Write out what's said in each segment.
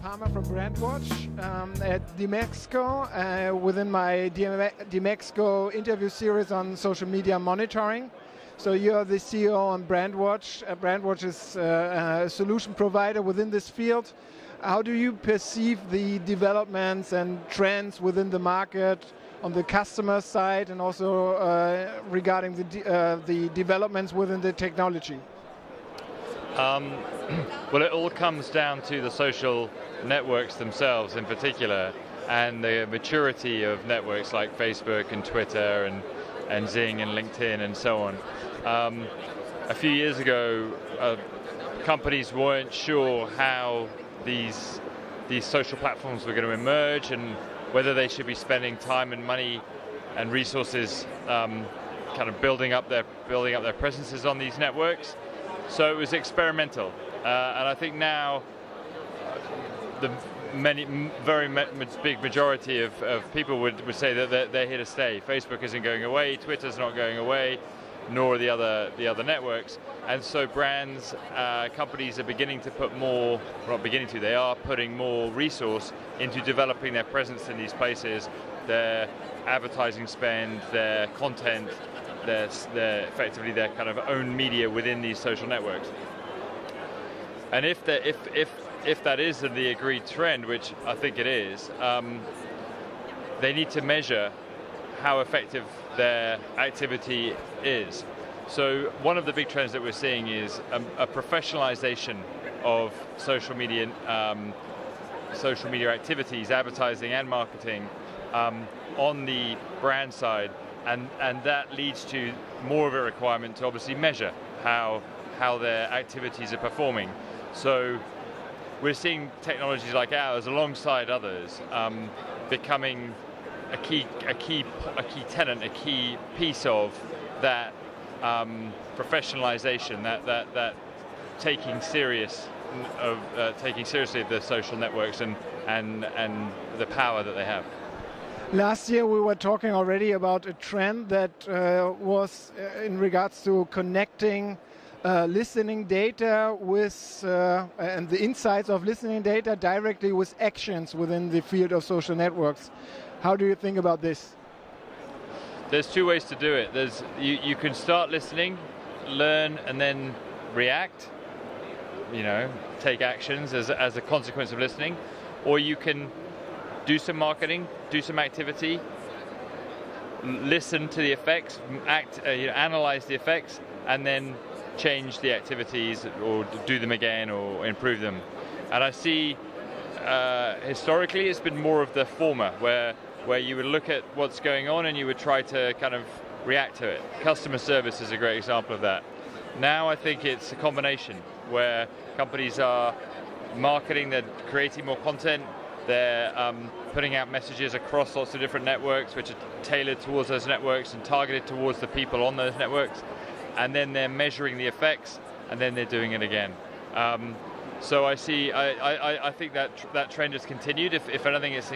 Palmer from Brandwatch at dmexco within my dmexco interview series on social media monitoring. So you're the CEO on Brandwatch. Brandwatch is a solution provider within this field. How do you perceive the developments and trends within the market on the customer side, and also regarding the developments within the technology? Well, it all comes down to the social networks themselves in particular, and the maturity of networks like Facebook and Twitter and Zing and LinkedIn and so on. A few years ago, companies weren't sure how these social platforms were going to emerge and whether they should be spending time and money and resources kind of building up their presences on these networks. So it was experimental, and I think now the very big majority of people would say that they're here to stay. Facebook isn't going away, Twitter's not going away, nor the other networks. And so brands, companies are beginning to put more, not beginning to, they are putting more resource into developing their presence in these places, their advertising spend, their content, their effectively their kind of own media within these social networks. And if that is the agreed trend, which I think it is, they need to measure how effective their activity is. So one of the big trends that we're seeing is a professionalization of social media activities, advertising and marketing on the brand side, and that leads to more of a requirement to obviously measure how their activities are performing. So we're seeing technologies like ours alongside others becoming a key tenet, a key piece of that professionalization, that taking seriously of the social networks and the power that they have. Last year we were talking already about a trend that was in regards to connecting listening data with and the insights of listening data directly with actions within the field of social networks. How do you think about this? There's two ways to do it. You can start listening, learn, and then react. Take actions as a consequence of listening, or you can do some marketing, do some activity, listen to the effects, analyze the effects, and then change the activities or do them again or improve them. And I see historically it's been more of the former, where you would look at what's going on and you would try to kind of react to it. Customer service is a great example of that. Now I think it's a combination where companies are marketing, they're creating more content, they're putting out messages across lots of different networks which are tailored towards those networks and targeted towards the people on those networks, and then they're measuring the effects, and then they're doing it again. So I think that trend has continued. If anything, it's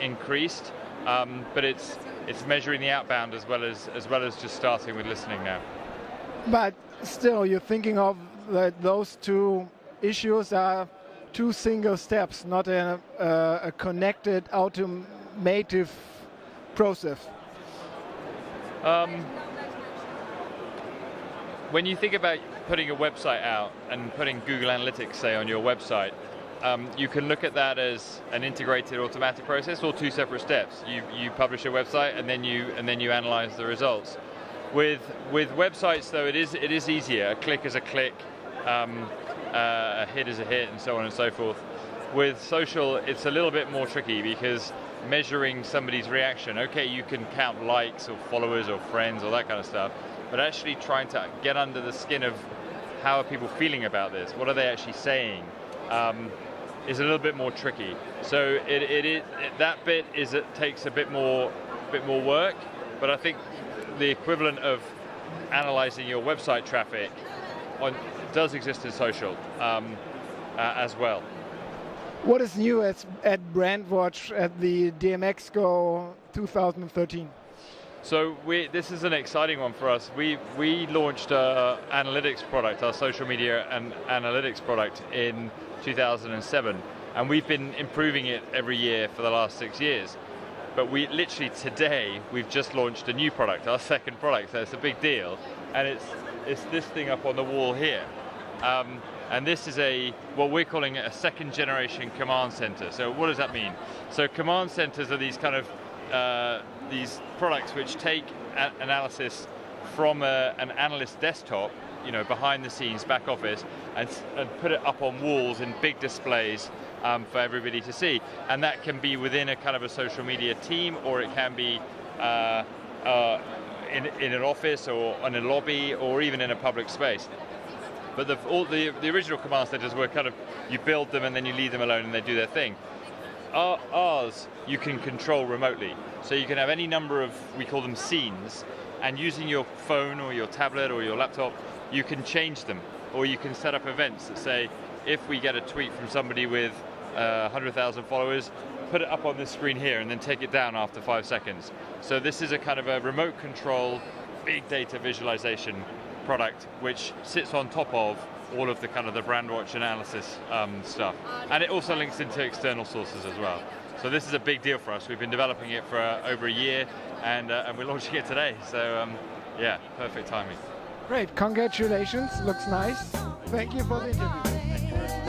increased, but it's measuring the outbound as well as just starting with listening now. But still, you're thinking of those two issues are two single steps, not a connected automative process. When you think about putting a website out and putting Google Analytics, say, on your website, you can look at that as an integrated automatic process or two separate steps. You publish a website and then you analyze the results. With websites, though, it is easier. A click is a click, a hit is a hit, and so on and so forth. With social, it's a little bit more tricky because measuring somebody's reaction, okay, you can count likes or followers or friends or that kind of stuff, but actually trying to get under the skin of how are people feeling about this, what are they actually saying, is a little bit more tricky. So that bit takes a bit more work, but I think the equivalent of analyzing your website traffic does exist in social as well. What is new at Brandwatch at the dmexco 2013? So this is an exciting one for us. We launched our analytics product, our social media and analytics product in 2007. And we've been improving it every year for the last 6 years. But we literally today, we've just launched a new product, our second product, so it's a big deal. And it's this thing up on the wall here. And this is what we're calling a second generation command center. So what does that mean? So command centers are these kind of, these products which take analysis from an analyst desktop, behind the scenes, back office, and put it up on walls in big displays for everybody to see. And that can be within a kind of a social media team, or it can be in an office or in a lobby, or even in a public space. But the original command centers were kind of, you build them and then you leave them alone and they do their thing. Ours, you can control remotely. So you can have any number of, we call them scenes, and using your phone or your tablet or your laptop, you can change them, or you can set up events that say, if we get a tweet from somebody with 100,000 followers, put it up on this screen here and then take it down after 5 seconds. So this is a kind of a remote control, big data visualization product which sits on top of all of the kind of the brandwatch analysis stuff. And it also links into external sources as well. So this is a big deal for us. We've been developing it for over a year, and we're launching it today. So yeah, perfect timing. Great, congratulations, looks nice. Thank you for the interview. Thank you.